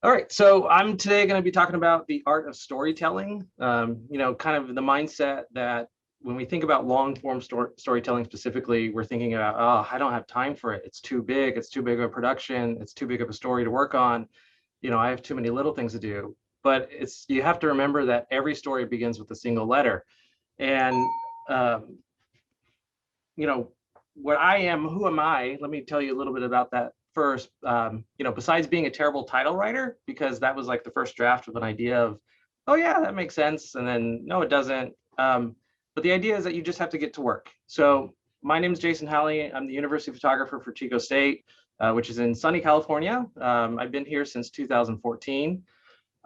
All right, so I'm today going to be talking about the art of storytelling. Kind of the mindset that when we think about long form storytelling specifically, we're thinking about, oh, I don't have time for it. It's too big. It's too big of a production. It's too big of a story to work on. I have too many little things to do. But you have to remember that every story begins with a single letter. And, um, what I am, who am I? Let me tell you a little bit about that first. Besides being a terrible title writer, because that was like the first draft of an idea of, oh yeah, that makes sense. And then no, it doesn't. But the idea is that you just have to get to work. So my name is Jason Halley. I'm the university photographer for Chico State, which is in sunny California. I've been here since 2014.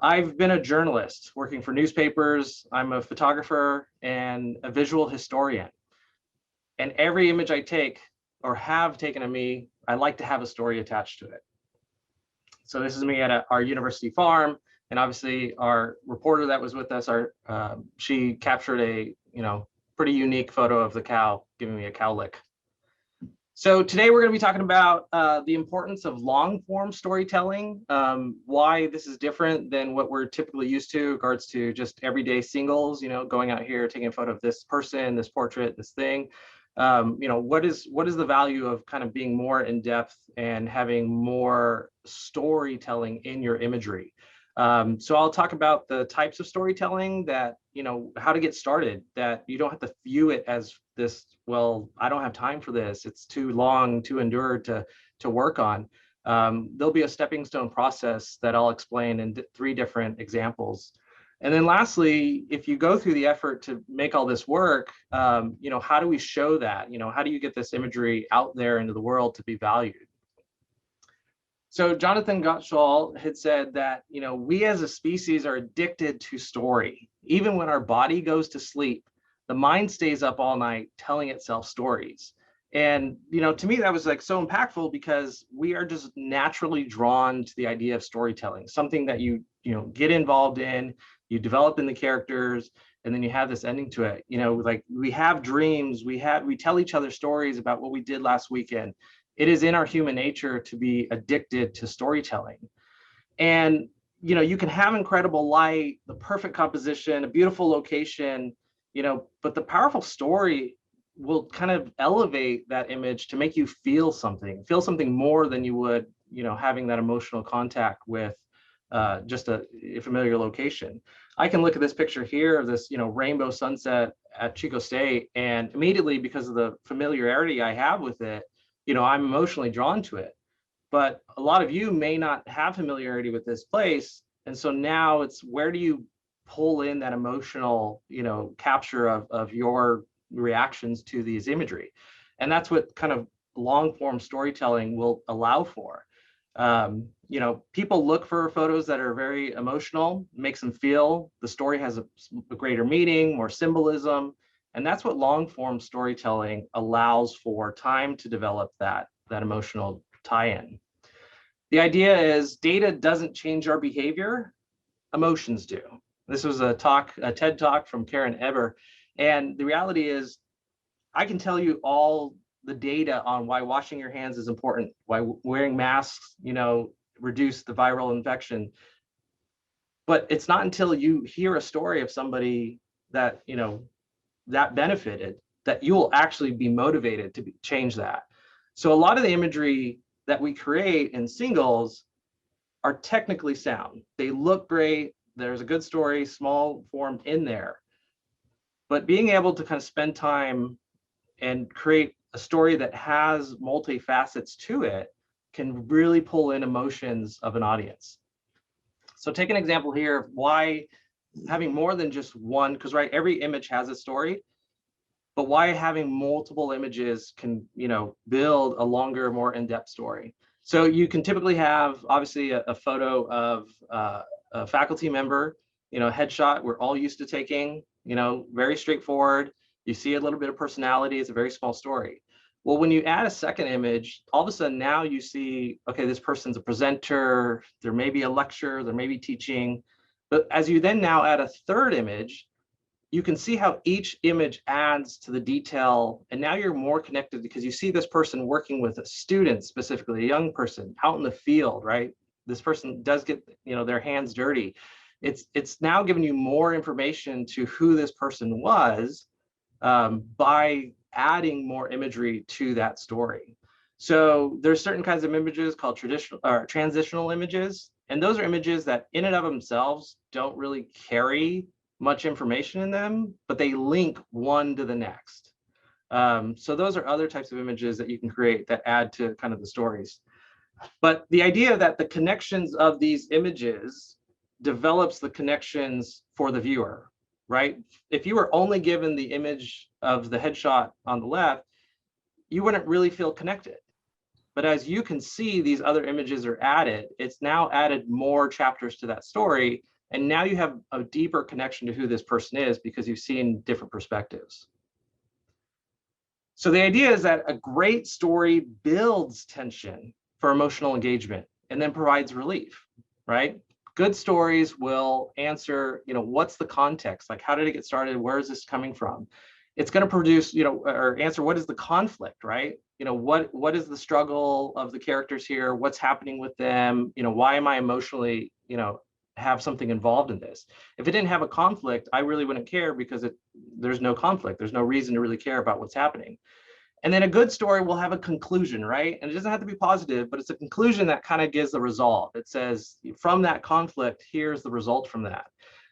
I've been a journalist working for newspapers. I'm a photographer and a visual historian. And every image I take or have taken of me, I like to have a story attached to it. So this is me at our university farm, and obviously our reporter that was with us, she captured a pretty unique photo of the cow giving me a cow lick. So today we're going to be talking about the importance of long form storytelling, why this is different than what we're typically used to in regards to just everyday singles, going out here, taking a photo of this person, this portrait, this thing. What is the value of kind of being more in depth and having more storytelling in your imagery? So I'll talk about the types of storytelling that, how to get started, that you don't have to view it as this, well, I don't have time for this. It's too long, too endured to work on. There'll be a stepping stone process that I'll explain in 3 different examples. And then lastly, if you go through the effort to make all this work, how do we show that? How do you get this imagery out there into the world to be valued? So Jonathan Gottschall had said that, we as a species are addicted to story. Even when our body goes to sleep, the mind stays up all night telling itself stories. And, to me, that was like so impactful because we are just naturally drawn to the idea of storytelling, something that you get involved in, you develop in the characters, and then you have this ending to it. Like we have dreams, we tell each other stories about what we did last weekend. It is in our human nature to be addicted to storytelling. And, you can have incredible light, the perfect composition, a beautiful location, but the powerful story will kind of elevate that image to make you feel something more than you would, having that emotional contact with just a familiar location. I can look at this picture here of this, rainbow sunset at Chico State, and immediately, because of the familiarity I have with it, I'm emotionally drawn to it. But a lot of you may not have familiarity with this place. And so now it's, where do you pull in that emotional, capture of your reactions to these imagery? And that's what kind of long form storytelling will allow for. People look for photos that are very emotional, makes them feel the story has a greater meaning, more symbolism. And that's what long form storytelling allows for, time to develop that emotional tie-in. The idea is data doesn't change our behavior, emotions do. This was a TED talk from Karen Eber. And the reality is, I can tell you all the data on why washing your hands is important, why wearing masks, reduce the viral infection. But it's not until you hear a story of somebody that, that benefited, that you will actually be motivated to change that. So a lot of the imagery that we create in singles are technically sound. They look great. There's a good story, small form in there. But being able to kind of spend time and create a story that has multi-facets to it can really pull in emotions of an audience. So take an example here of why having more than just one, because every image has a story, but why having multiple images can, build a longer, more in-depth story. So you can typically have, obviously, a photo of a faculty member, headshot we're all used to taking, very straightforward. You see a little bit of personality. It's a very small story. Well, when you add a second image, all of a sudden now you see, okay, this person's a presenter, there may be a lecture, there may be teaching. But as you then now add a third image, you can see how each image adds to the detail. And now you're more connected because you see this person working with a student, specifically a young person out in the field, right? this person does get, their hands dirty, it's now giving you more information to who this person was by adding more imagery to that story. So there's certain kinds of images called traditional or transitional images, and those are images that in and of themselves don't really carry much information in them, but they link one to the next. So those are other types of images that you can create that add to kind of the stories. But the idea that the connections of these images develops the connections for the viewer, right? If you were only given the image of the headshot on the left, you wouldn't really feel connected. But as you can see, these other images are added. It's now added more chapters to that story. And now you have a deeper connection to who this person is because you've seen different perspectives. So the idea is that a great story builds tension for emotional engagement and then provides relief, right? Good stories will answer, what's the context? Like, how did it get started? Where is this coming from? It's going to produce, or answer what is the conflict, right? What is the struggle of the characters here? What's happening with them? Why am I emotionally, have something involved in this? If it didn't have a conflict, I really wouldn't care because there's no conflict. There's no reason to really care about what's happening. And then a good story will have a conclusion, right? And it doesn't have to be positive, but it's a conclusion that kind of gives the resolve. It says, from that conflict, here's the result from that.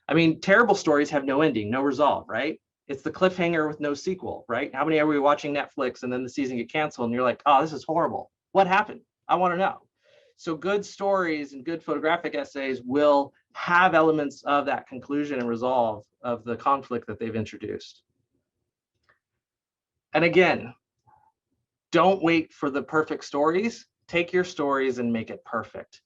I mean, terrible stories have no ending, no resolve, right? It's the cliffhanger with no sequel, right? How many are we watching Netflix and then the season get canceled and you're like, oh, this is horrible. What happened? I want to know. So good stories and good photographic essays will have elements of that conclusion and resolve of the conflict that they've introduced. And again, don't wait for the perfect stories. Take your stories and make it perfect.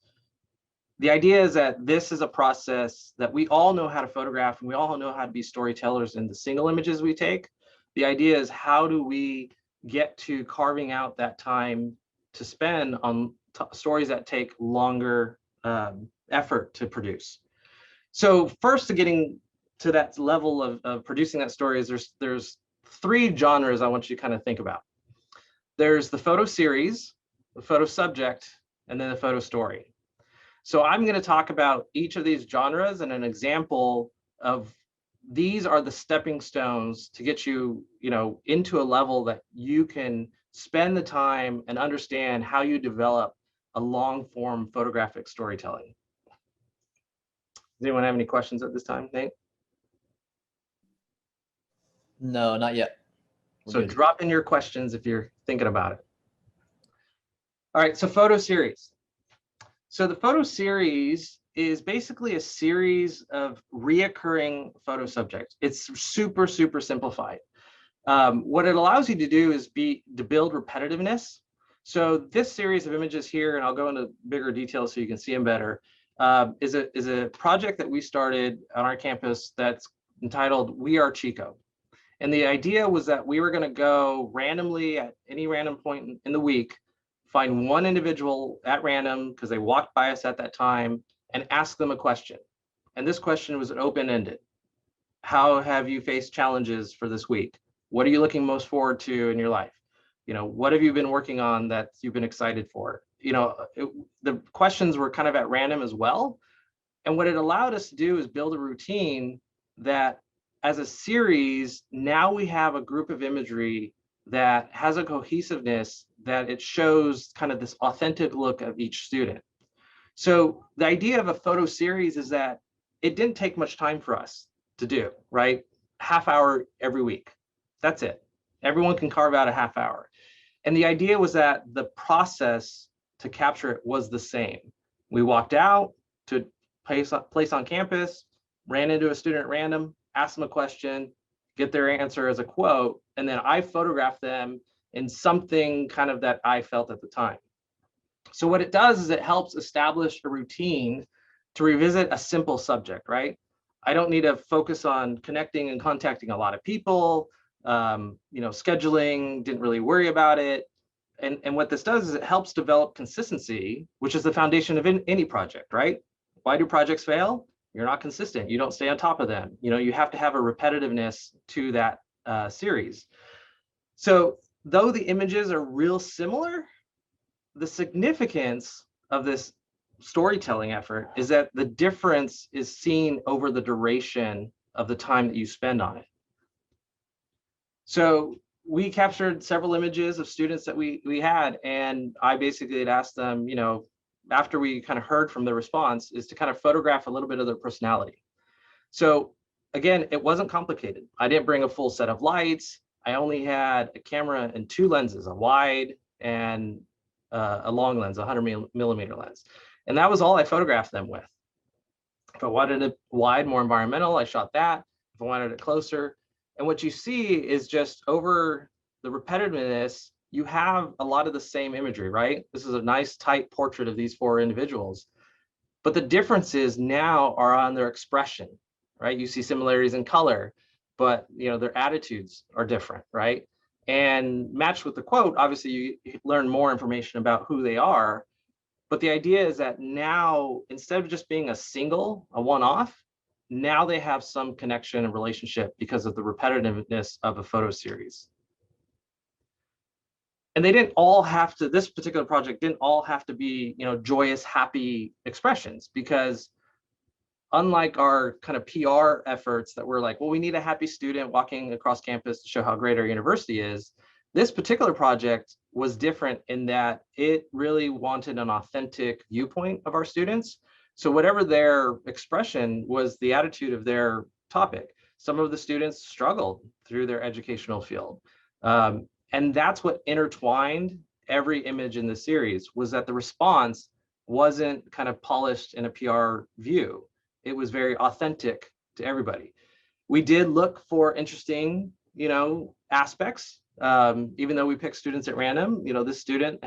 The idea is that this is a process that we all know how to photograph and we all know how to be storytellers in the single images we take. The idea is, how do we get to carving out that time to spend on stories that take longer effort to produce? So first, to getting to that level of producing that story, is there's three genres I want you to kind of think about. There's the photo series, the photo subject, and then the photo story. So I'm going to talk about each of these genres and an example of these are the stepping stones to get you, into a level that you can spend the time and understand how you develop a long form photographic storytelling. Does anyone have any questions at this time, Nate? No, not yet. So drop in your questions if you're thinking about it. All right, so photo series. So the photo series is basically a series of reoccurring photo subjects. It's super, super simplified. What it allows you to do is to build repetitiveness. So this series of images here, and I'll go into bigger details so you can see them better, is a project that we started on our campus that's entitled We Are Chico. And the idea was that we were going to go randomly at any random point in the week, find one individual at random because they walked by us at that time, and ask them a question. And this question was open-ended. How have you faced challenges for this week? What are you looking most forward to in your life? What have you been working on that you've been excited for? The questions were kind of at random as well. And what it allowed us to do is build a routine that, as a series, now we have a group of imagery that has a cohesiveness that it shows kind of this authentic look of each student. So the idea of a photo series is that it didn't take much time for us to do, right? Half hour every week. That's it. Everyone can carve out a half hour. And the idea was that the process to capture it was the same. We walked out to a place on campus, ran into a student at random, asked them a question, get their answer as a quote, and then I photographed them in something kind of that I felt at the time. So what it does is it helps establish a routine to revisit a simple subject, right? I don't need to focus on connecting and contacting a lot of people, scheduling, didn't really worry about it. And what this does is it helps develop consistency, which is the foundation of any project, right? Why do projects fail? You're not consistent. You don't stay on top of them. You have to have a repetitiveness to that series. So though the images are real similar, the significance of this storytelling effort is that the difference is seen over the duration of the time that you spend on it. So we captured several images of students that we had, and I basically had asked them, you know, after we kind of heard from the response, is to kind of photograph a little bit of their personality. So again, it wasn't complicated. I didn't bring a full set of lights. I only had a camera and 2 lenses, a wide and a long lens, a 100mm lens. And that was all I photographed them with. If I wanted it wide, more environmental, I shot that. If I wanted it closer. And what you see is just over the repetitiveness, you have a lot of the same imagery, right? This is a nice tight portrait of these 4 individuals. But the differences now are on their expression, right? You see similarities in color, but you know, their attitudes are different, right? And matched with the quote, obviously you learn more information about who they are. But the idea is that now, instead of just being a one-off, now they have some connection and relationship because of the repetitiveness of a photo series. And they didn't all have to, this particular project didn't all have to be, you know, joyous, happy expressions, because unlike our kind of PR efforts that were like, well, we need a happy student walking across campus to show how great our university is, this particular project was different in that it really wanted an authentic viewpoint of our students. So whatever their expression was the attitude of their topic. Some of the students struggled through their educational field. And that's what intertwined every image in the series, was that the response wasn't kind of polished in a PR view. It was very authentic to everybody. We did look for interesting, you know, aspects. Even though we picked students at random, you know, this student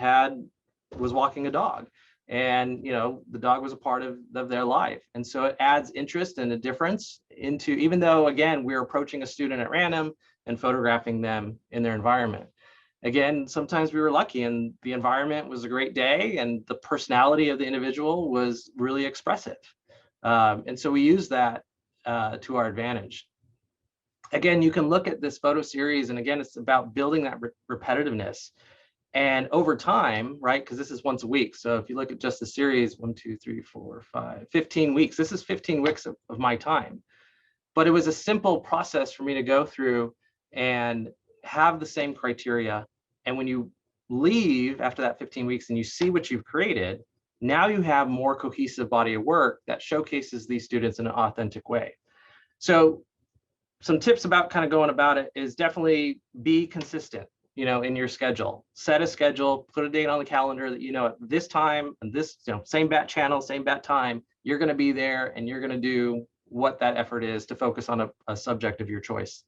was walking a dog, and you know, the dog was a part of their life. And so it adds interest and a difference into, even though again, we're approaching a student at random and photographing them in their environment. Again, sometimes we were lucky and the environment was a great day and the personality of the individual was really expressive. And so we use that to our advantage. Again, you can look at this photo series, and again, it's about building that repetitiveness. And over time, right, because this is once a week. So if you look at just the series, 1, 2, 3, 4, 5, 15 weeks, this is 15 weeks of my time. But it was a simple process for me to go through and have the same criteria. And when you leave after that 15 weeks and you see what you've created, now you have more cohesive body of work that showcases these students in an authentic way. So some tips about kind of going about it is definitely be consistent, you know, in your schedule. Set a schedule, put a date on the calendar that, you know, at this time and this, you know, same bat channel, same bat time, you're going to be there and you're going to do what that effort is to focus on a subject of your choice.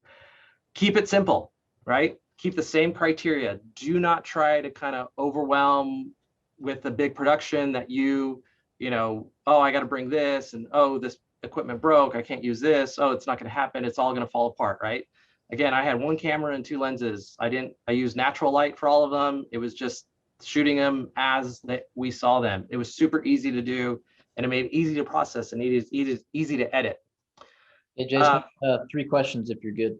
Keep it simple, right? Keep the same criteria. Do not try to kind of overwhelm with the big production that you know, oh, I got to bring this, and oh, this equipment broke, I can't use this, oh, it's not going to happen, it's all going to fall apart, right? Again, I had 1 camera and 2 lenses. I used natural light for all of them. It was just shooting them as we saw them. It was super easy to do, and it made it easy to process and easy to edit. Hey, Jason, 3 questions if you're good.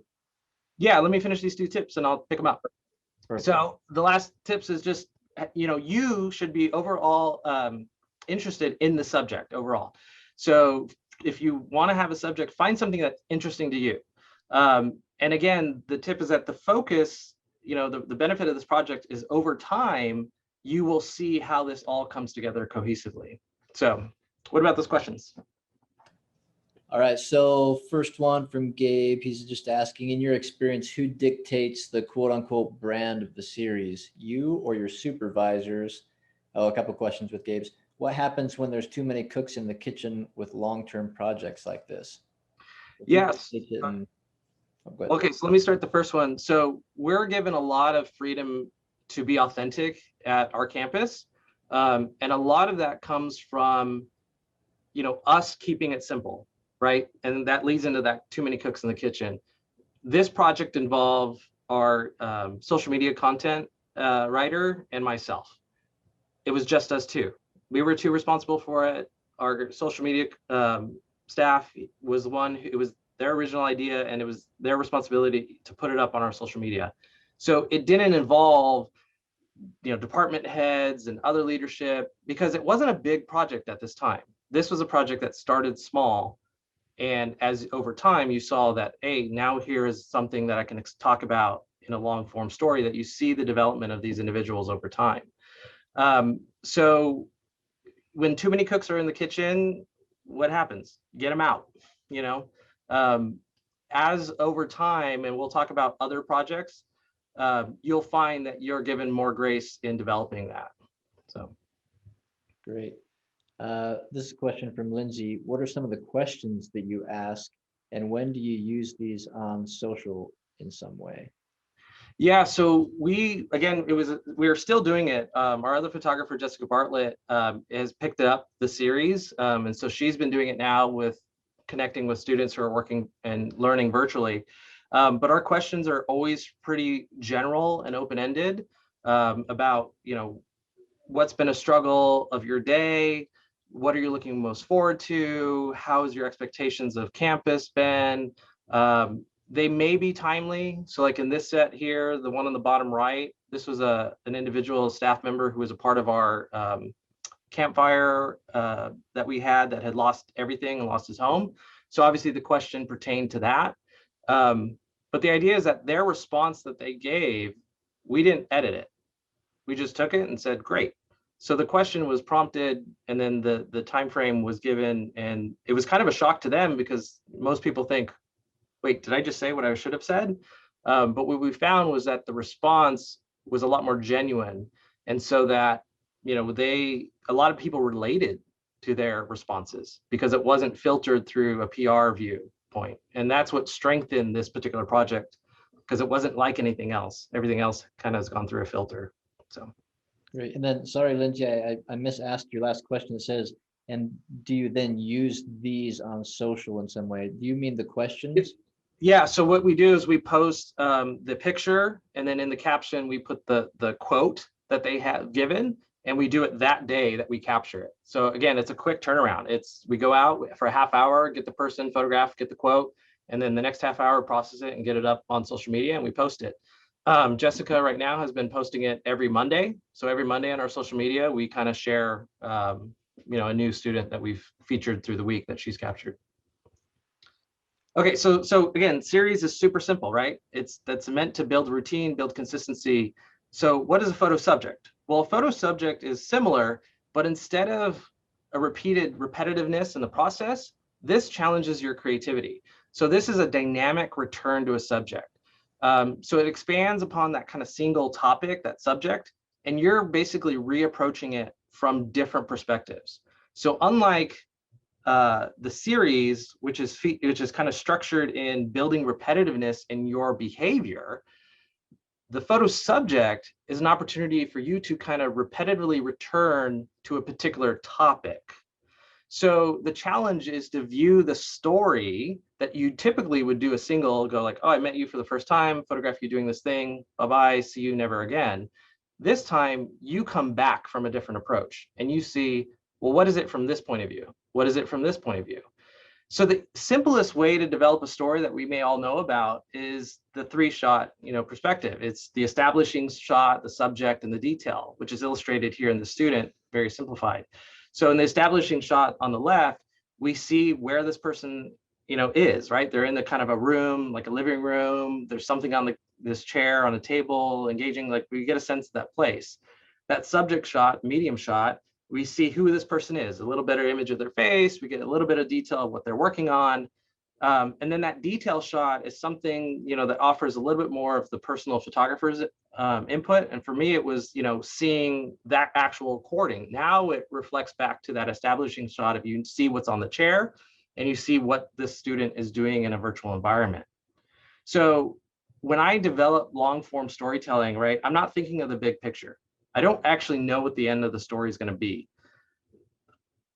Yeah, let me finish these 2 tips and I'll pick them up. Perfect. So the last tips is just, you know, you should be overall interested in the subject overall. So if you want to have a subject, find something that's interesting to you. And again, the tip is that the focus, you know, the benefit of this project is over time, you will see how this all comes together cohesively. So what about those questions? All right, so first one from Gabe. He's just asking, in your experience, who dictates the quote unquote brand of the series, you or your supervisors? Oh, a couple of questions with Gabe's. What happens when there's too many cooks in the kitchen with long-term projects like this? Yes. Okay, so let me start the first one. So we're given a lot of freedom to be authentic at our campus. And a lot of that comes from, you know, us keeping it simple, right? And that leads into that too many cooks in the kitchen. This project involved our social media content writer and myself. It was just us 2. We were 2 responsible for it. Our social media staff was the one who, it was their original idea and it was their responsibility to put it up on our social media. So it didn't involve department heads and other leadership, because it wasn't a big project at this time. This was a project that started small. And as over time, you saw that, hey, now here is something that I can talk about in a long form story, that you see the development of these individuals over time. So when too many cooks are in the kitchen, what happens? Get them out, as over time, and we'll talk about other projects, you'll find that you're given more grace in developing that. So. Great. This is a question from Lindsay. What are some of the questions that you ask, and when do you use these on social in some way? Yeah, so we are still doing it. Our other photographer, Jessica Bartlett, has picked up the series. And so she's been doing it now with connecting with students who are working and learning virtually. But our questions are always pretty general and open-ended, about, what's been a struggle of your day? What are you looking most forward to? How has your expectations of campus been? They may be timely. So like in this set here, the one on the bottom right, this was an individual staff member who was a part of our campfire that we had, that had lost everything and lost his home. So obviously the question pertained to that. But the idea is that their response that they gave, we didn't edit it. We just took it and said, great. So the question was prompted, and then the time frame was given, and it was kind of a shock to them, because most people think, wait, did I just say what I should have said? But what we found was that the response was a lot more genuine. And so that, a lot of people related to their responses because it wasn't filtered through a PR viewpoint. And that's what strengthened this particular project, because it wasn't like anything else. Everything else kind of has gone through a filter. So. Great. And then, sorry, Lindsay, I misasked your last question. It says, and do you then use these on social in some way? Do you mean the questions? Yeah, so what we do is we post the picture, and then in the caption, we put the quote that they have given, and we do it that day that we capture it. So again, it's a quick turnaround. We go out for a half hour, get the person photographed, get the quote, and then the next half hour process it and get it up on social media, and we post it. Jessica right now has been posting it every Monday. So every Monday on our social media, we kind of share, a new student that we've featured through the week that she's captured. Okay, so again, series is super simple, right? That's meant to build routine, build consistency. So what is a photo subject? Well, a photo subject is similar, but instead of a repeated repetitiveness in the process, this challenges your creativity. So this is a dynamic return to a subject. So it expands upon that kind of single topic, that subject, and you're basically reapproaching it from different perspectives. So unlike the series, which is kind of structured in building repetitiveness in your behavior, the photo subject is an opportunity for you to kind of repetitively return to a particular topic. So the challenge is to view the story that you typically would do a single, go like, oh, I met you for the first time, photograph you doing this thing, bye-bye, see you never again. This time you come back from a different approach and you see, well, what is it from this point of view? What is it from this point of view? So the simplest way to develop a story that we may all know about is the 3-shot, perspective. It's the establishing shot, the subject, and the detail, which is illustrated here in the student, very simplified. So in the establishing shot on the left, we see where this person, is, right? They're in the kind of a room, like a living room. There's something on this chair on a table, engaging, like we get a sense of that place. That subject shot, medium shot, we see who this person is, a little better image of their face. We get a little bit of detail of what they're working on. And then that detail shot is something, that offers a little bit more of the personal photographer's input. And for me, it was, seeing that actual recording. Now it reflects back to that establishing shot. If you see what's on the chair and you see what this student is doing in a virtual environment. So when I develop long form storytelling, right, I'm not thinking of the big picture. I don't actually know what the end of the story is going to be.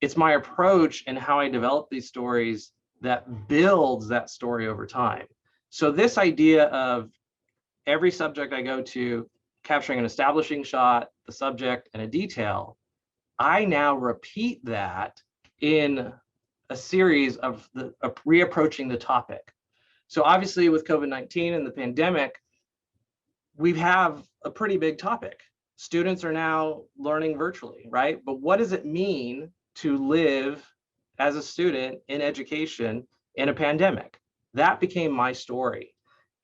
It's my approach and how I develop these stories that builds that story over time. So this idea of every subject I go to, capturing an establishing shot, the subject, and a detail, I now repeat that in a series of reapproaching the topic. So obviously with COVID-19 and the pandemic, we have a pretty big topic. Students are now learning virtually, right? But what does it mean to live as a student in education in a pandemic? That became my story.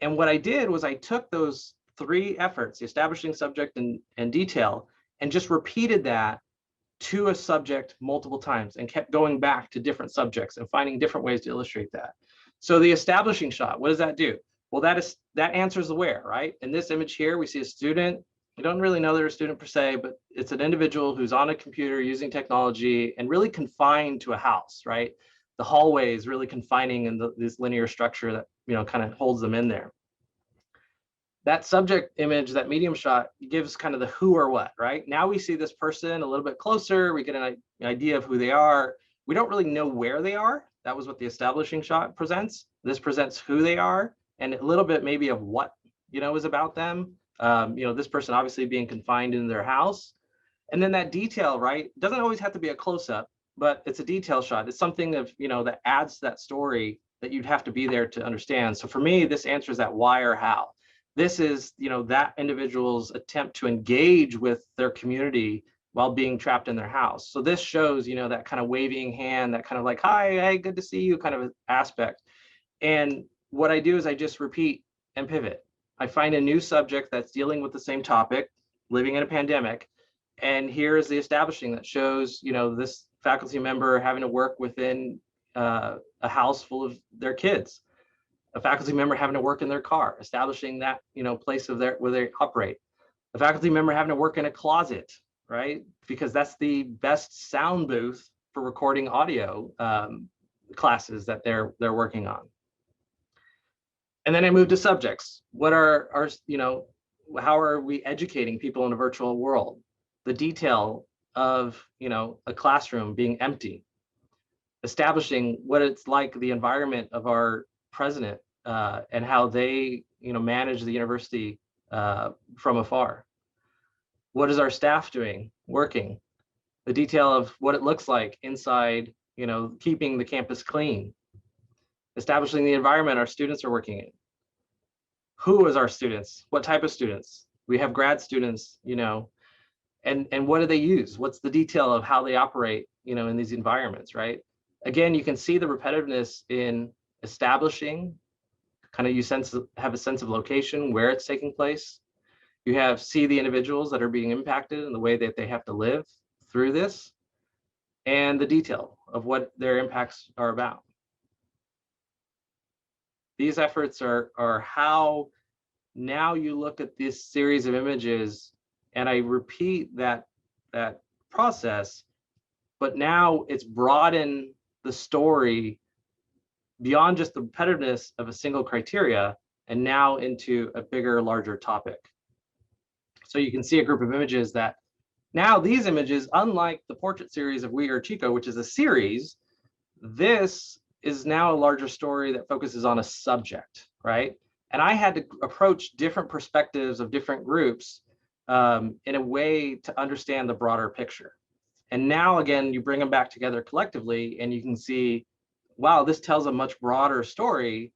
And what I did was I took those three efforts, the establishing, subject, and detail, and just repeated that to a subject multiple times and kept going back to different subjects and finding different ways to illustrate that. So the establishing shot, what does that do? Well, that answers the where, right? In this image here, we see a student. We don't really know they're a student per se, but it's an individual who's on a computer using technology and really confined to a house, right? The hallway is really confining in this linear structure that, kind of holds them in there. That subject image, that medium shot, gives kind of the who or what, right? Now we see this person a little bit closer. We get an idea of who they are. We don't really know where they are. That was what the establishing shot presents. This presents who they are and a little bit maybe of what, is about them. This person obviously being confined in their house. And then that detail, right? Doesn't always have to be a close-up, but it's a detail shot. It's something of, that adds to that story that you'd have to be there to understand. So for me, this answers that why or how. This is, that individual's attempt to engage with their community while being trapped in their house. So this shows, that kind of waving hand, that kind of like, hi, hey, good to see you kind of aspect. And what I do is I just repeat and pivot. I find a new subject that's dealing with the same topic, living in a pandemic. And here is the establishing that shows, this faculty member having to work within a house full of their kids. A faculty member having to work in their car, establishing that, place of where they operate. A faculty member having to work in a closet, right? Because that's the best sound booth for recording audio classes that they're working on. And then I moved to subjects. What are our, how are we educating people in a virtual world? The detail of, a classroom being empty, establishing what it's like, the environment of our president and how they, manage the university from afar. What is our staff doing, working? The detail of what it looks like inside, keeping the campus clean. Establishing the environment our students are working in. Who is our students? What type of students? We have grad students, and what do they use? What's the detail of how they operate, in these environments, right? Again, you can see the repetitiveness in establishing, kind of have a sense of location, where it's taking place. You see the individuals that are being impacted and the way that they have to live through this, and the detail of what their impacts are about. These efforts are how now you look at this series of images, and I repeat that process, but now it's broadened the story beyond just the repetitiveness of a single criteria and now into a bigger, larger topic. So you can see a group of images that now these images, unlike the portrait series of We Are Chico, which is a series, this is now a larger story that focuses on a subject, right? And I had to approach different perspectives of different groups in a way to understand the broader picture. And now, again, you bring them back together collectively and you can see, wow, this tells a much broader story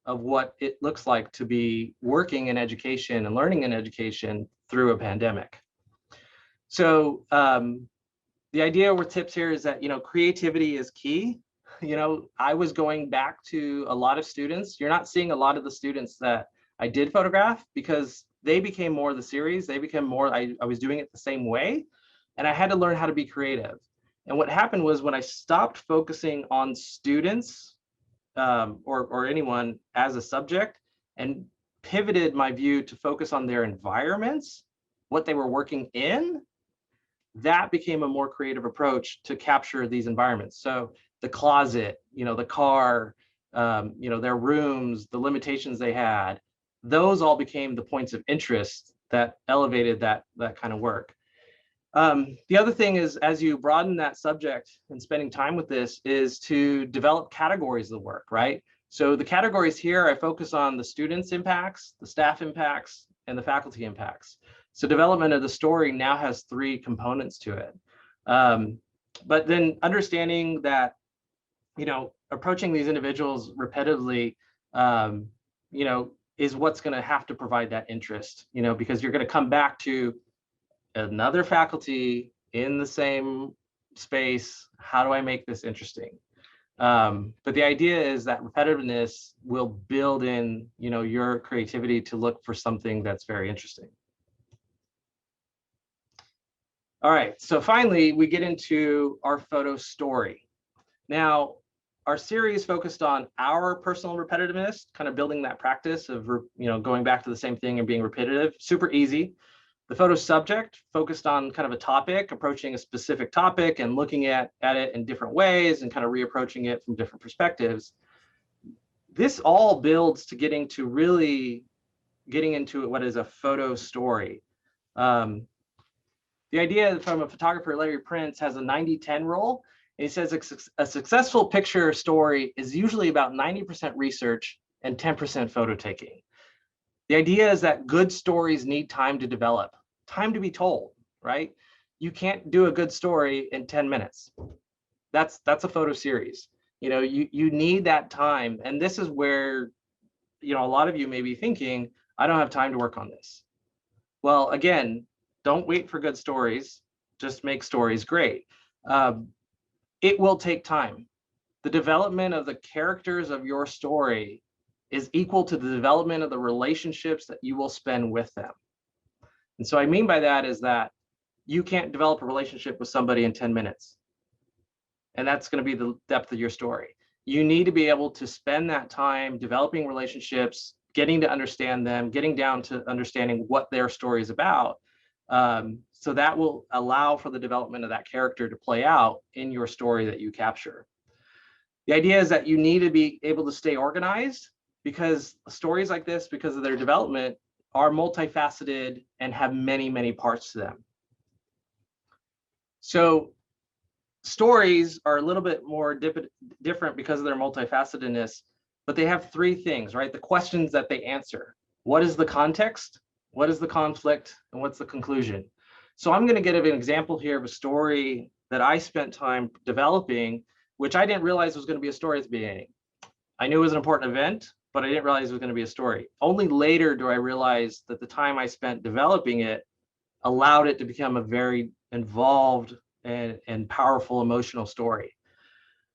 of what it looks like to be working in education and learning in education through a pandemic. So the idea with tips here is that, creativity is key. I was going back to a lot of students. You're not seeing a lot of the students that I did photograph because they became more the series. They became more, I was doing it the same way. And I had to learn how to be creative. And what happened was when I stopped focusing on students or anyone as a subject and pivoted my view to focus on their environments, what they were working in, that became a more creative approach to capture these environments. So the closet, the car, their rooms, the limitations they had, those all became the points of interest that elevated that kind of work. The other thing is, as you broaden that subject and spending time with this, is to develop categories of the work, right? So the categories here, I focus on the students' impacts, the staff impacts, and the faculty impacts. So development of the story now has 3 components to it. But then understanding that, approaching these individuals repetitively, is what's going to have to provide that interest, because you're going to come back to another faculty in the same space. How do I make this interesting? But the idea is that repetitiveness will build in, your creativity to look for something that's very interesting. All right, so finally, we get into our photo story. Now, our series focused on our personal repetitiveness, kind of building that practice of, going back to the same thing and being repetitive, super easy. The photo subject focused on kind of a topic, approaching a specific topic and looking at it in different ways and kind of reapproaching it from different perspectives. This all builds to getting into what is a photo story. The idea from a photographer, Larry Prince, has a 90-10 rule. And he says a successful picture story is usually about 90% research and 10% photo taking. The idea is that good stories need time to develop, time to be told, right? You can't do a good story in 10 minutes. That's a photo series. You need that time. And this is where, a lot of you may be thinking, I don't have time to work on this. Well, again, don't wait for good stories, just make stories great. It will take time. The development of the characters of your story is equal to the development of the relationships that you will spend with them. And so I mean by that is that you can't develop a relationship with somebody in 10 minutes. And that's going to be the depth of your story. You need to be able to spend that time developing relationships, getting to understand them, getting down to understanding what their story is about. So that will allow for the development of that character to play out in your story that you capture. The idea is that you need to be able to stay organized, because stories like this, because of their development, are multifaceted and have many, many parts to them. So stories are a little bit more different because of their multifacetedness, but they have three things, right? The questions that they answer. What is the context? What is the conflict? And what's the conclusion? So I'm going to give an example here of a story that I spent time developing, which I didn't realize was going to be a story at the beginning. I knew it was an important event, but I didn't realize it was going to be a story. Only later do I realize that the time I spent developing it allowed it to become a very involved and powerful emotional story.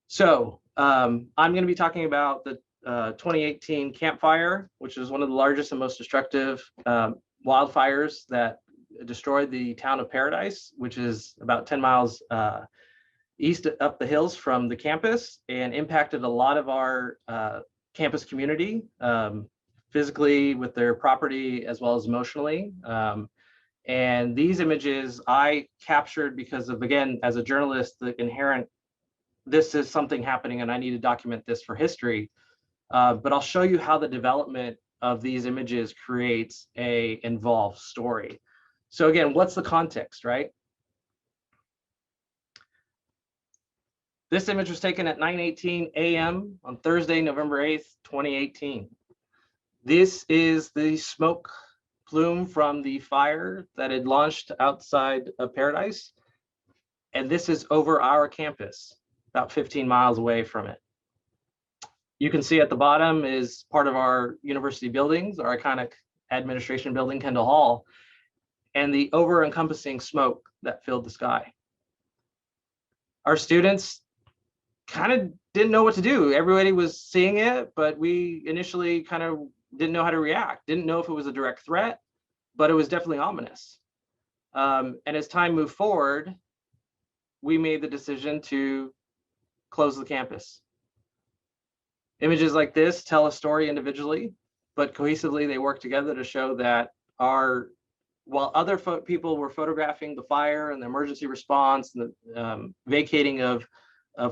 So I'm going to be talking about the 2018 Camp Fire, which is one of the largest and most destructive wildfires that destroyed the town of Paradise, which is about 10 miles east up the hills from the campus, and impacted a lot of our campus community, physically with their property as well as emotionally. And these images I captured because of, again, as a journalist, the inherent, this is something happening and I need to document this for history. But I'll show you how the development of these images creates a involved story. So again, what's the context, right? This image was taken at 9:18 a.m. on Thursday, November 8th, 2018. This is the smoke plume from the fire that had launched outside of Paradise. And this is over our campus, about 15 miles away from it. You can see at the bottom is part of our university buildings, our iconic administration building, Kendall Hall, and the over-encompassing smoke that filled the sky. Our students kind of didn't know what to do. Everybody was seeing it, but we initially kind of didn't know how to react, didn't know if it was a direct threat, but it was definitely ominous. And as time moved forward, we made the decision to close the campus. Images like this tell a story individually, but cohesively they work together to show that while other people were photographing the fire and the emergency response and the vacating of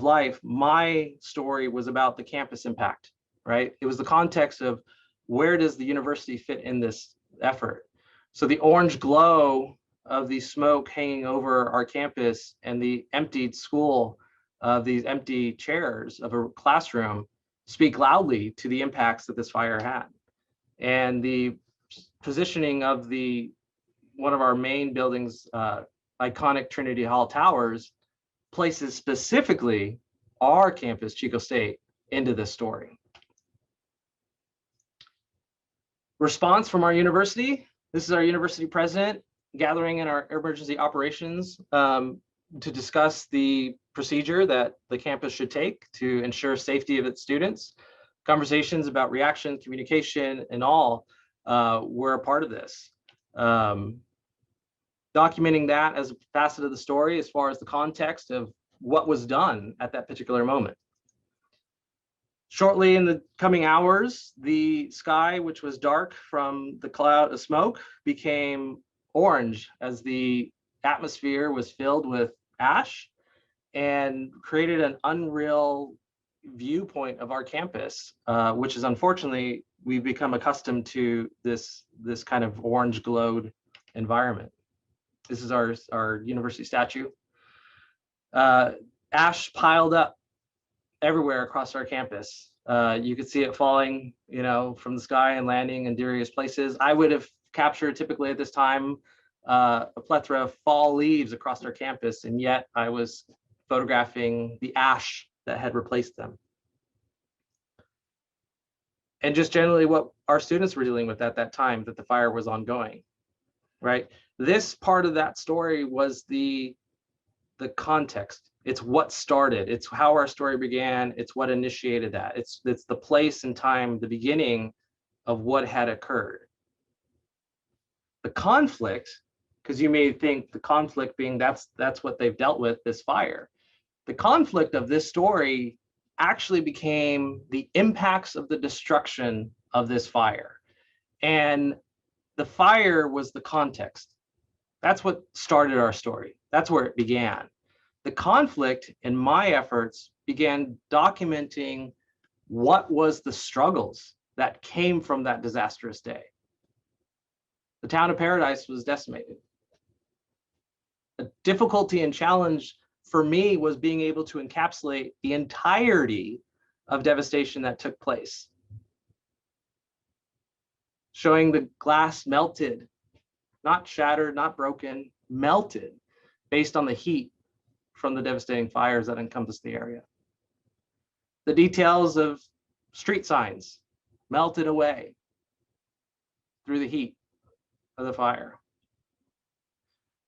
life, my story was about the campus impact, right? It was the context of where does the university fit in this effort? So the orange glow of the smoke hanging over our campus and the emptied school of these empty chairs of a classroom speak loudly to the impacts that this fire had. And the positioning of one of our main buildings, iconic Trinity Hall Towers, places specifically our campus, Chico State, into this story. Response from our university. This is our university president. gathering in our emergency operations to discuss the procedure that the campus should take to ensure safety of its students. Conversations about reaction, communication, and all were a part of this. Documenting that as a facet of the story as far as the context of what was done at that particular moment. Shortly in the coming hours, the sky, which was dark from the cloud of smoke, became orange as the atmosphere was filled with ash and created an unreal viewpoint of our campus, which is unfortunately, we've become accustomed to this kind of orange glowed environment. This is our university statue. Ash piled up everywhere across our campus. You could see it falling, from the sky and landing in various places. I would have captured typically at this time a plethora of fall leaves across our campus, and yet I was photographing the ash that had replaced them. And just generally what our students were dealing with at that time that the fire was ongoing, right? This part of that story was the context. It's what started. It's how our story began. It's what initiated that. It's the place and time, the beginning of what had occurred. The conflict, because you may think the conflict being that's what they've dealt with, this fire. The conflict of this story actually became the impacts of the destruction of this fire. And the fire was the context. That's what started our story. That's where it began. The conflict in my efforts began documenting what was the struggles that came from that disastrous day. The town of Paradise was decimated. The difficulty and challenge for me was being able to encapsulate the entirety of devastation that took place. Showing the glass melted, not shattered, not broken, melted based on the heat from the devastating fires that encompassed the area. The details of street signs melted away through the heat of the fire.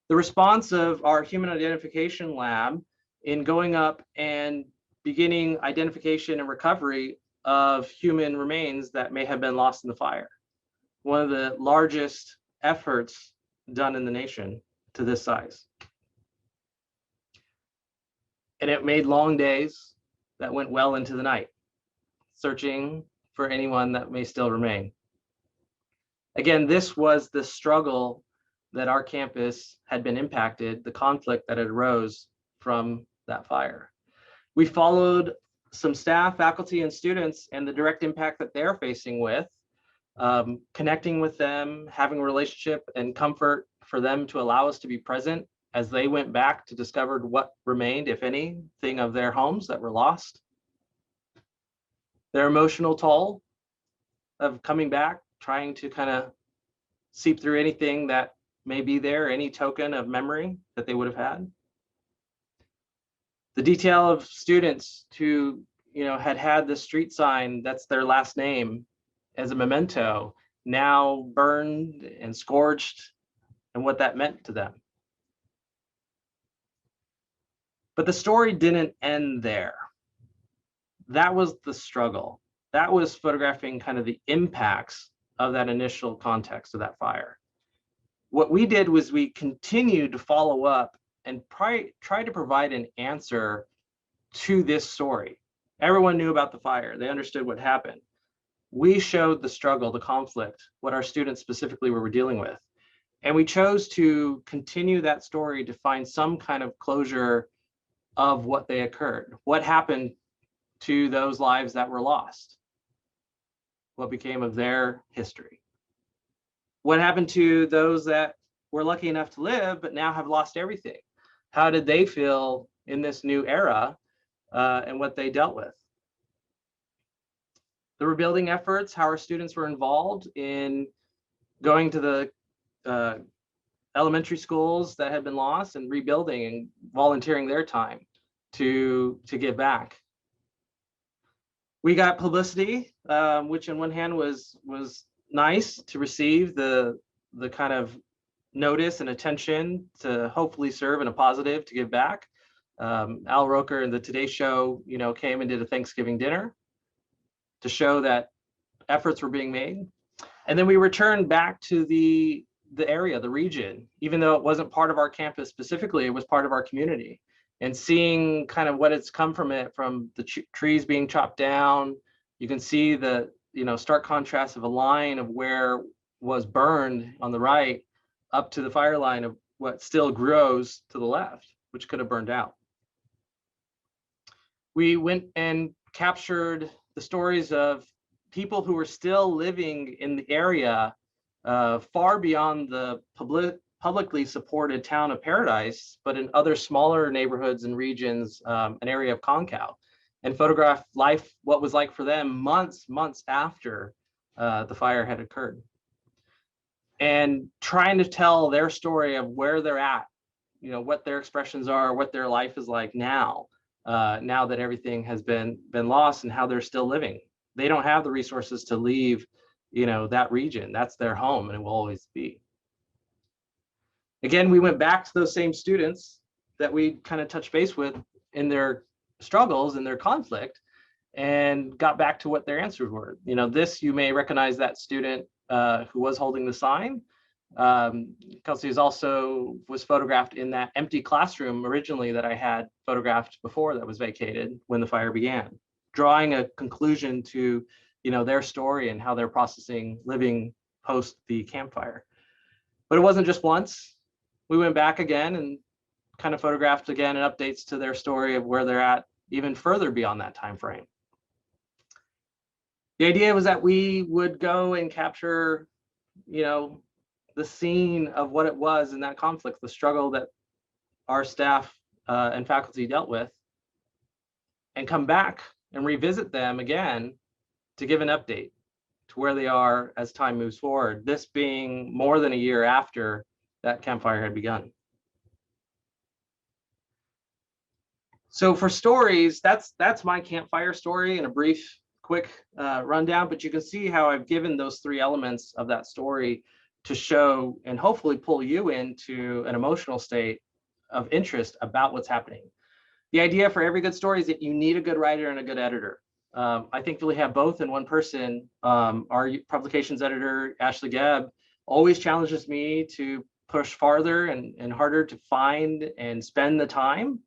The response of our human identification lab in going up and beginning identification and recovery of human remains that may have been lost in the fire. One of the largest efforts done in the nation to this size. And it made long days that went well into the night, searching for anyone that may still remain. Again, this was the struggle that our campus had been impacted, the conflict that had arose from that fire. We followed some staff, faculty, and students and the direct impact that they're facing with, connecting with them, having a relationship and comfort for them to allow us to be present as they went back to discover what remained, if anything, of their homes that were lost. Their emotional toll of coming back, trying to kind of seep through anything that may be there, any token of memory that they would have had. The detail of students who had this street sign that's their last name as a memento, now burned and scorched, and what that meant to them. But the story didn't end there. That was the struggle. That was photographing kind of the impacts of that initial context of that fire. What we did was we continued to follow up and try to provide an answer to this story. Everyone knew about the fire. They understood what happened. We showed the struggle, the conflict, what our students specifically were dealing with. And we chose to continue that story to find some kind of closure of what they occurred. What happened to those lives that were lost? What became of their history? What happened to those that were lucky enough to live but now have lost everything? How did they feel in this new era and what they dealt with? The rebuilding efforts, how our students were involved in going to the elementary schools that had been lost and rebuilding and volunteering their time to give back. We got publicity, which on one hand was nice to receive the kind of notice and attention to hopefully serve in a positive, to give back. Al Roker in the Today Show, came and did a Thanksgiving dinner to show that efforts were being made. And then we returned back to the area, the region, even though it wasn't part of our campus specifically, it was part of our community. And seeing kind of what it's come from it, from the trees being chopped down, you can see the stark contrast of a line of where was burned on the right up to the fire line of what still grows to the left, which could have burned out. We went and captured the stories of people who were still living in the area far beyond the publicly supported town of Paradise, but in other smaller neighborhoods and regions, an area of Concow, and photographed life, what was like for them months after the fire had occurred. And trying to tell their story of where they're at, what their expressions are, what their life is like now that everything has been lost, and how they're still living. They don't have the resources to leave, that region. That's their home, and it will always be. Again, we went back to those same students that we kind of touched base with in their struggles and their conflict, and got back to what their answers were. You may recognize that student who was holding the sign. Kelsey was photographed in that empty classroom originally that I had photographed before that was vacated when the fire began, drawing a conclusion to their story and how they're processing living post the campfire. But it wasn't just once. We went back again and kind of photographed again and updates to their story of where they're at even further beyond that time frame. The idea was that we would go and capture, the scene of what it was in that conflict, the struggle that our staff and faculty dealt with, and come back and revisit them again to give an update to where they are as time moves forward, this being more than a year after that campfire had begun. So for stories, that's my campfire story in a brief, quick rundown, but you can see how I've given those three elements of that story to show and hopefully pull you into an emotional state of interest about what's happening. The idea for every good story is that you need a good writer and a good editor. I think we have both in one person. Our publications editor, Ashley Gebb, always challenges me to push farther and harder to find and spend the time.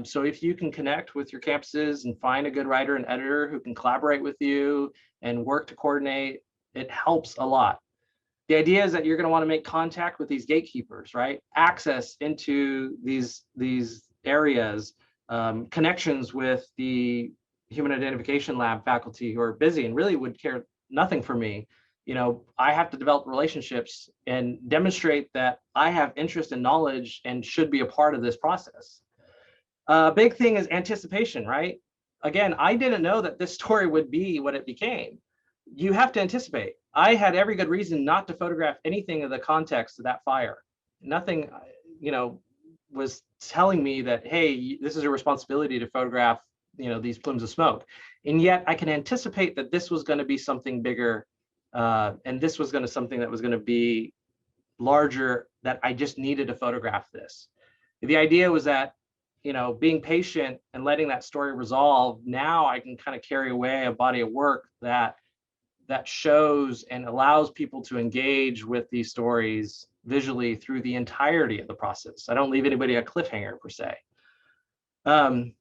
So if you can connect with your campuses and find a good writer and editor who can collaborate with you and work to coordinate, it helps a lot. The idea is that you're going to want to make contact with these gatekeepers, right? Access into these areas, connections with the Human Identification Lab faculty who are busy and really would care nothing for me. I have to develop relationships and demonstrate that I have interest and knowledge and should be a part of this process. A big thing is anticipation, right? Again, I didn't know that this story would be what it became. You have to anticipate. I had every good reason not to photograph anything of the context of that fire. Nothing, was telling me that, hey, this is your responsibility to photograph, these plumes of smoke. And yet I can anticipate that this was going to be something bigger, and this was something that was going to be larger, that I just needed to photograph this. The idea was that, being patient and letting that story resolve, now I can kind of carry away a body of work that shows and allows people to engage with these stories visually through the entirety of the process. I don't leave anybody a cliffhanger per se. And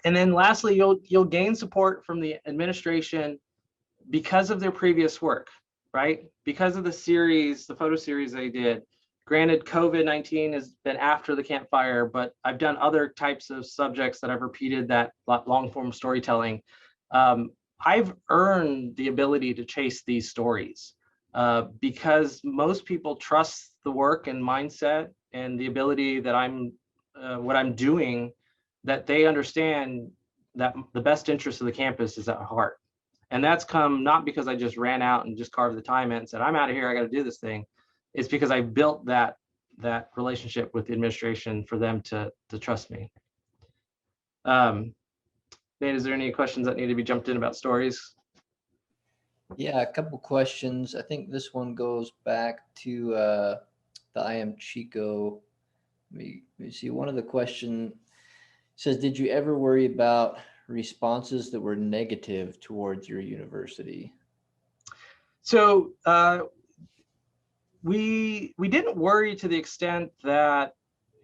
then lastly, you'll gain support from the administration because of their previous work, right? Because of the series, the photo series they did. Granted, COVID-19 has been after the campfire, but I've done other types of subjects that I've repeated that long form storytelling. I've earned the ability to chase these stories because most people trust the work and mindset and the ability that what I'm doing, that they understand that the best interest of the campus is at heart. And that's come not because I just ran out and just carved the time in and said, I'm out of here, I got to do this thing. It's because I built that relationship with the administration for them to trust me. Nate, is there any questions that need to be jumped in about stories? Yeah, a couple questions. I think this one goes back to the I am Chico. Let me see. One of the question says, did you ever worry about responses that were negative towards your university? So we didn't worry to the extent that,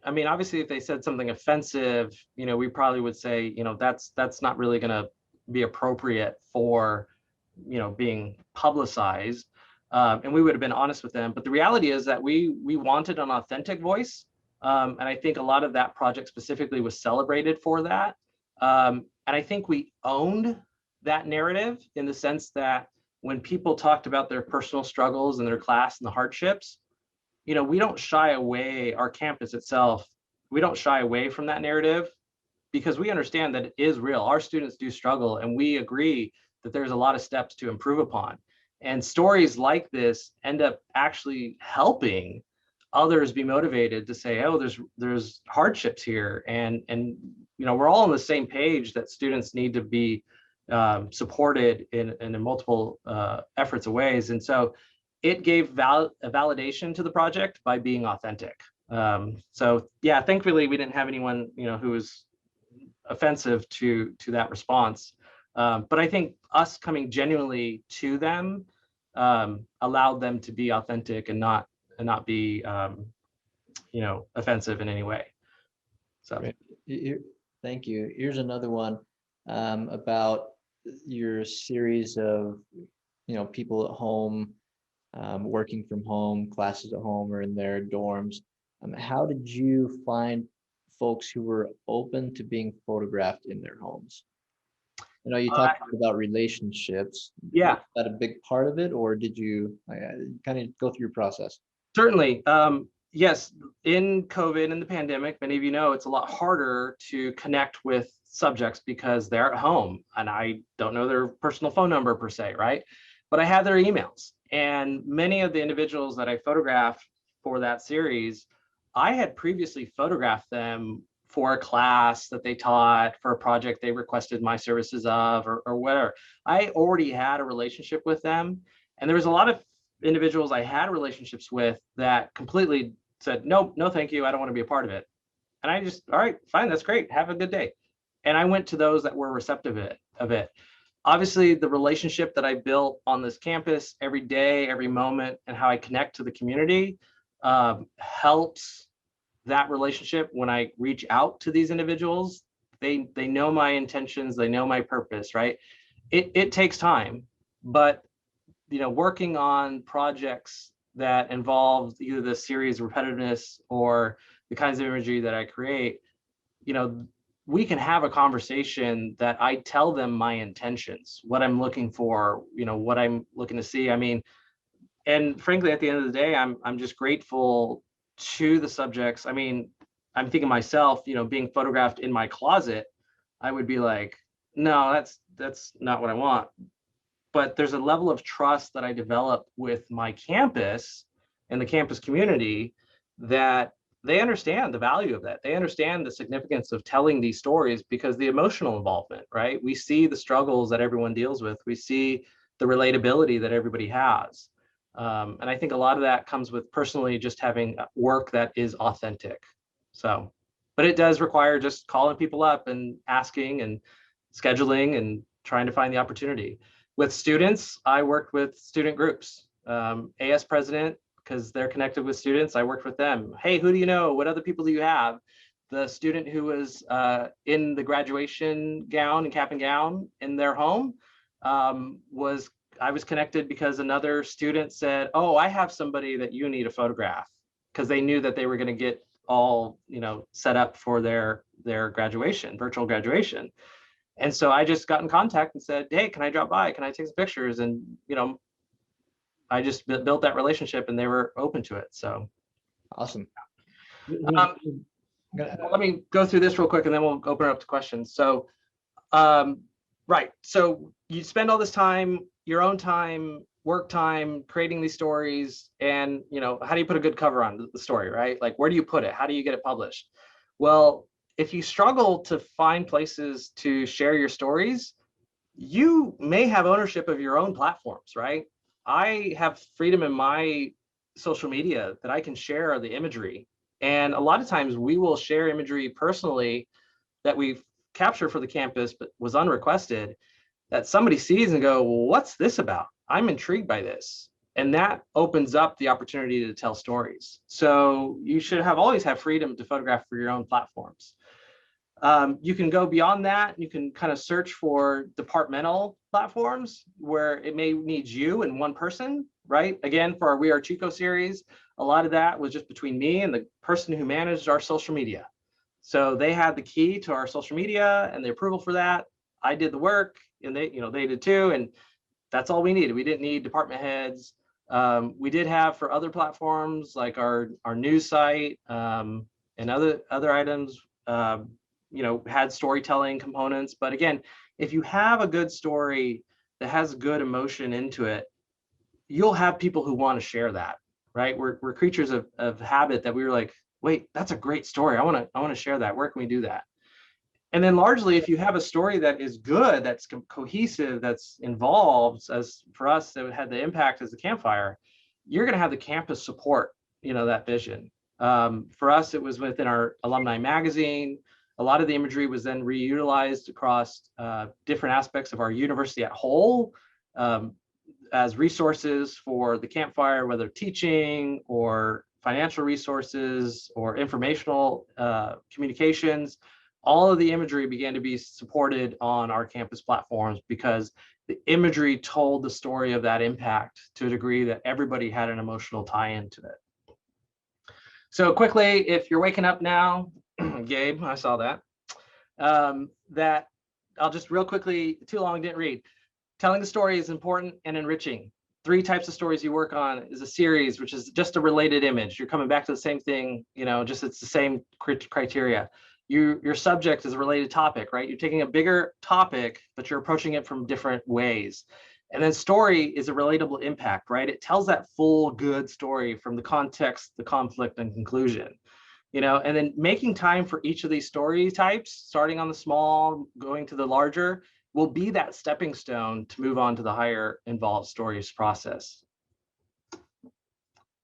I mean, obviously, if they said something offensive, we probably would say, that's not really going to be appropriate for, being publicized. And we would have been honest with them. But the reality is that we wanted an authentic voice. And I think a lot of that project specifically was celebrated for that. And I think we owned that narrative in the sense that when people talked about their personal struggles in their class and the hardships, we don't shy away, our campus itself, we don't shy away from that narrative because we understand that it is real. Our students do struggle, and we agree that there's a lot of steps to improve upon. And stories like this end up actually helping others be motivated to say, oh, there's hardships here. And we're all on the same page that students need to be supported in multiple efforts of ways. And so it gave a validation to the project by being authentic. So yeah, thankfully we didn't have anyone, who was offensive to that response. But I think us coming genuinely to them allowed them to be authentic and not be, offensive in any way. So. Right. Thank you. Here's another one about your series of, people at home, working from home, classes at home or in their dorms. How did you find folks who were open to being photographed in their homes? You talked about relationships. Yeah. Was that a big part of it, or did you kind of go through your process? Certainly. Yes, in COVID and the pandemic, many of you know it's a lot harder to connect with subjects because they're at home and I don't know their personal phone number per se, right? But I had their emails, and many of the individuals that I photographed for that series, I had previously photographed them for a class that they taught, for a project they requested my services of, or whatever. I already had a relationship with them, and there was a lot of individuals I had relationships with that completely said, no, thank you. I don't want to be a part of it. And I just, all right, fine. That's great. Have a good day. And I went to those that were receptive of it. Obviously, the relationship that I built on this campus every day, every moment, and how I connect to the community helps that relationship when I reach out to these individuals. They know my intentions. They know my purpose, right? It takes time, but working on projects that involve either the series repetitiveness or the kinds of imagery that I create, we can have a conversation that I tell them my intentions, what I'm looking for, what I'm looking to see. I mean, and frankly, at the end of the day, I'm just grateful to the subjects. I mean, I'm thinking myself, being photographed in my closet, I would be like, no, that's not what I want. But there's a level of trust that I develop with my campus and the campus community that they understand the value of that. They understand the significance of telling these stories because the emotional involvement, right? We see the struggles that everyone deals with. We see the relatability that everybody has. And I think a lot of that comes with personally just having work that is authentic. So, but it does require just calling people up and asking and scheduling and trying to find the opportunity. With students, I worked with student groups. AS president, because they're connected with students, I worked with them. Hey, who do you know? What other people do you have? The student who was in the graduation gown and cap and gown in their home I was connected because another student said, oh, I have somebody that you need to photograph, because they knew that they were going to get all, set up for their graduation, virtual graduation. And so I just got in contact and said, hey, can I drop by? Can I take some pictures? And, I just built that relationship and they were open to it. So. Awesome. Let me go through this real quick and then we'll open it up to questions. So, right. So you spend all this time, your own time, work time, creating these stories. And, how do you put a good cover on the story, right? Like, where do you put it? How do you get it published? Well, if you struggle to find places to share your stories, you may have ownership of your own platforms, right? I have freedom in my social media that I can share the imagery. And a lot of times we will share imagery personally that we've captured for the campus, but was unrequested, that somebody sees and go, well, what's this about? I'm intrigued by this. And that opens up the opportunity to tell stories. So you should always have freedom to photograph for your own platforms. You can go beyond that. You can kind of search for departmental platforms where it may need you and one person, right? Again, for our We Are Chico series, a lot of that was just between me and the person who managed our social media. So they had the key to our social media and the approval for that. I did the work and they did too. And that's all we needed. We didn't need department heads. We did have for other platforms like our news site and other items, had storytelling components. But again, if you have a good story that has good emotion into it, you'll have people who want to share that, right? We're creatures of habit, that we were like, wait, that's a great story. I want to share that. Where can we do that? And then largely, if you have a story that is good, that's cohesive, that's involved, as for us, that had the impact as the campfire, you're going to have the campus support, that vision. For us, it was within our alumni magazine. A lot of the imagery was then reutilized across different aspects of our university at whole as resources for the campfire, whether teaching or financial resources or informational communications. All of the imagery began to be supported on our campus platforms because the imagery told the story of that impact to a degree that everybody had an emotional tie-in to it. So quickly, if you're waking up now, Gabe, I saw that, that I'll just real quickly, too long, didn't read. Telling the story is important and enriching. 3 types of stories you work on is a series, which is just a related image. You're coming back to the same thing, just it's the same criteria. Your subject is a related topic, right? You're taking a bigger topic, but you're approaching it from different ways. And then story is a relatable impact, right? It tells that full good story from the context, the conflict, and conclusion. And then making time for each of these story types, starting on the small, going to the larger, will be that stepping stone to move on to the higher involved stories process.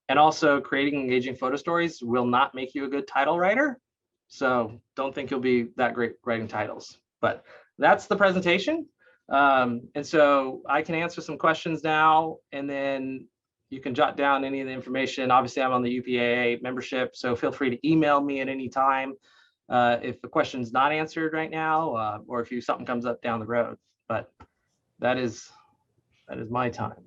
And also, creating engaging photo stories will not make you a good title writer. So don't think you'll be that great writing titles, but that's the presentation. And so I can answer some questions now, and then you can jot down any of the information. Obviously, I'm on the UPAA membership, so feel free to email me at any time if the question's not answered right now, or if something comes up down the road. But that is my time.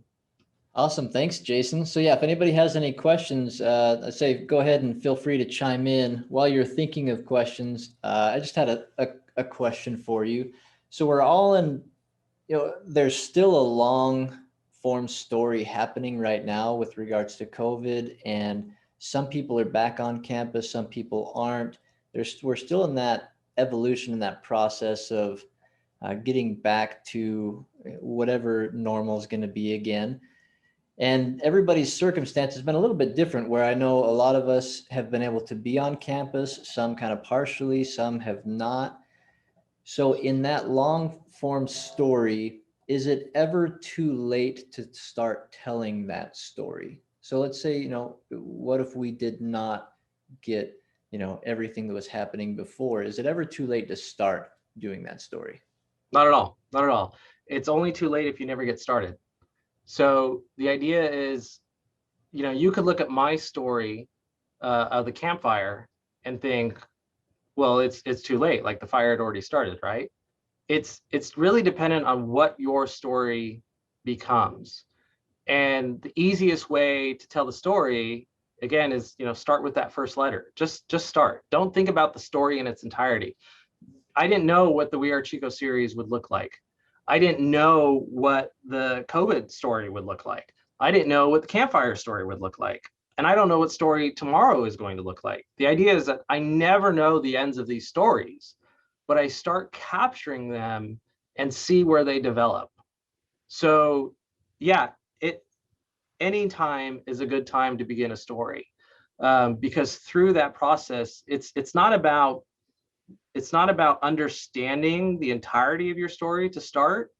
Awesome. Thanks, Jason. So yeah, if anybody has any questions, I say go ahead and feel free to chime in. While you're thinking of questions, I just had a question for you. So we're all in, there's still a long form story happening right now with regards to COVID, and some people are back on campus, some people aren't. We're still in that evolution, in that process of getting back to whatever normal is going to be again. And everybody's circumstance has been a little bit different, where I know a lot of us have been able to be on campus, some kind of partially, some have not. So in that long form story, is it ever too late to start telling that story? So let's say, what if we did not get, everything that was happening before? Is it ever too late to start doing that story? Not at all. Not at all. It's only too late if you never get started. So the idea is, you could look at my story of the campfire and think, well, it's too late. Like the fire had already started, right? It's really dependent on what your story becomes. And the easiest way to tell the story, again, is, start with that first letter. Just start. Don't think about the story in its entirety. I didn't know what the We Are Chico series would look like. I didn't know what the COVID story would look like. I didn't know what the campfire story would look like. And I don't know what story tomorrow is going to look like. The idea is that I never know the ends of these stories, but I start capturing them and see where they develop. So yeah, any time is a good time to begin a story, because through that process, it's not about understanding the entirety of your story to start.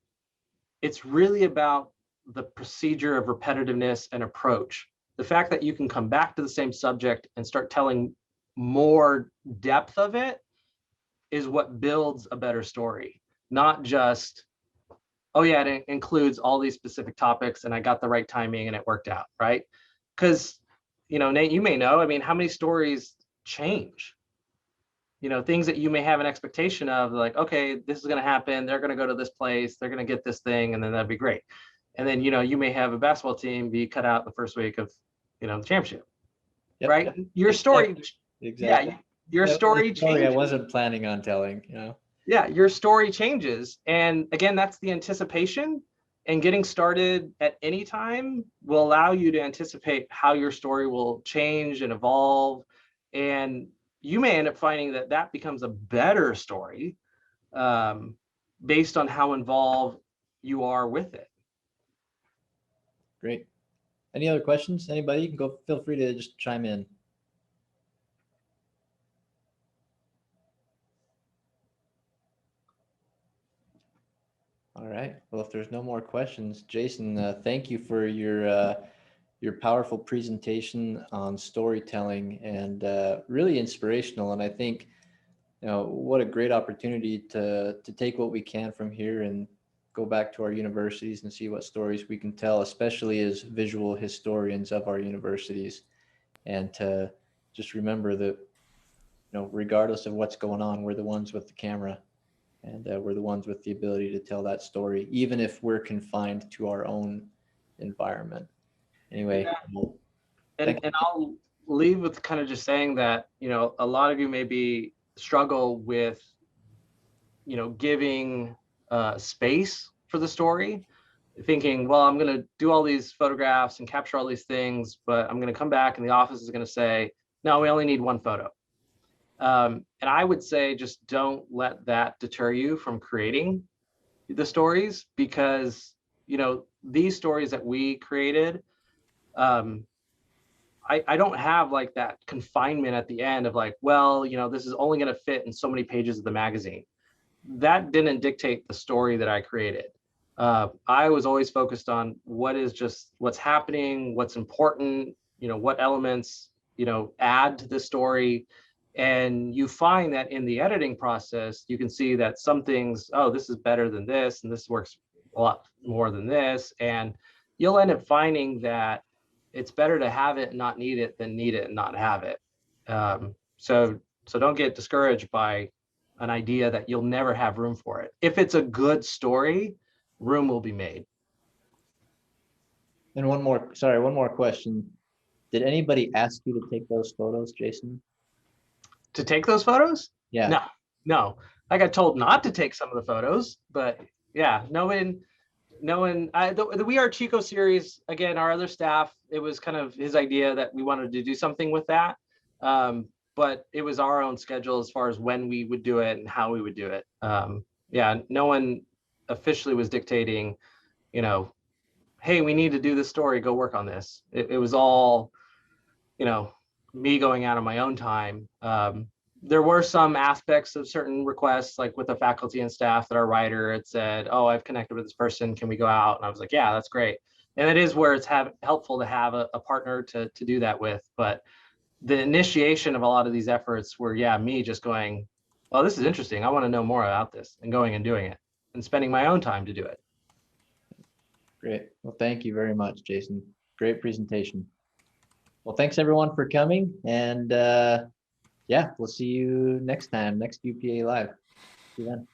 It's really about the procedure of repetitiveness and approach. the fact that you can come back to the same subject and start telling more depth of it is what builds a better story, not just, oh yeah, it includes all these specific topics and I got the right timing and it worked out, right? Because, you know, Nate, you may know, I mean, how many stories change? You know, things that you may have an expectation of, like, okay, this is going to happen. They're going to go to this place. They're going to get this thing, and then that'd be great. And then, you know, you may have a basketball team be cut out the first week of, you know, the championship, Yep, right? yep. Your story, Exactly. yeah, your story changes. I wasn't planning on telling, you know. Yeah, your story changes. And again, that's the anticipation. And getting started at any time will allow you to anticipate how your story will change and evolve. And you may end up finding that that becomes a better story based on how involved you are with it. Great. Any other questions? Anybody? You can go, feel free to just chime in. All right. Well, if there's no more questions, Jason, thank you for your powerful presentation on storytelling, and really inspirational. And I think, you know, what a great opportunity to take what we can from here and go back to our universities and see what stories we can tell, especially as visual historians of our universities, and to just remember that, you know, regardless of what's going on, we're the ones with the camera, and we're the ones with the ability to tell that story, even if we're confined to our own environment. Anyway, Yeah. well, And I'll leave with kind of just saying that, you know, a lot of you maybe struggle with, you know, giving space for the story, thinking, well, I'm going to do all these photographs and capture all these things, but I'm going to come back and the office is going to say, no, we only need one photo. And I would say just don't let that deter you from creating the stories, because, you know, these stories that we created, I don't have like that confinement at the end of like, well, you know, this is only going to fit in so many pages of the magazine. That didn't dictate the story that I created. I was always focused on what is just what's happening, what's important, you know, what elements, you know, add to the story. And you find that in the editing process, you can see that some things, oh, this is better than this, and this works a lot more than this. And you'll end up finding that it's better to have it and not need it than need it and not have it. So don't get discouraged by an idea that you'll never have room for it. If it's a good story, room will be made. and one more question. Did anybody ask you to take those photos, Jason? To take those photos? Yeah. No. I got told not to take some of the photos, but yeah, no one, the We Are Chico series, again, our other staff, it was kind of his idea that we wanted to do something with that. But it was our own schedule as far as when we would do it and how we would do it. Yeah, no one officially was dictating, you know, hey, we need to do this story, go work on this. It was all, you know, me going out on my own time. There were some aspects of certain requests, like with the faculty and staff, that our writer had said, oh, I've connected with this person, can we go out? And I was like, yeah, that's great. And it is where it's helpful to have a partner to do that with. But the initiation of a lot of these efforts were, yeah, me just going, well, this is interesting, I want to know more about this, and going and doing it and spending my own time to do it. Great. Well, thank you very much, Jason. Great presentation. Well, thanks everyone for coming, and yeah, we'll see you next time, next UPAA Live. See you then.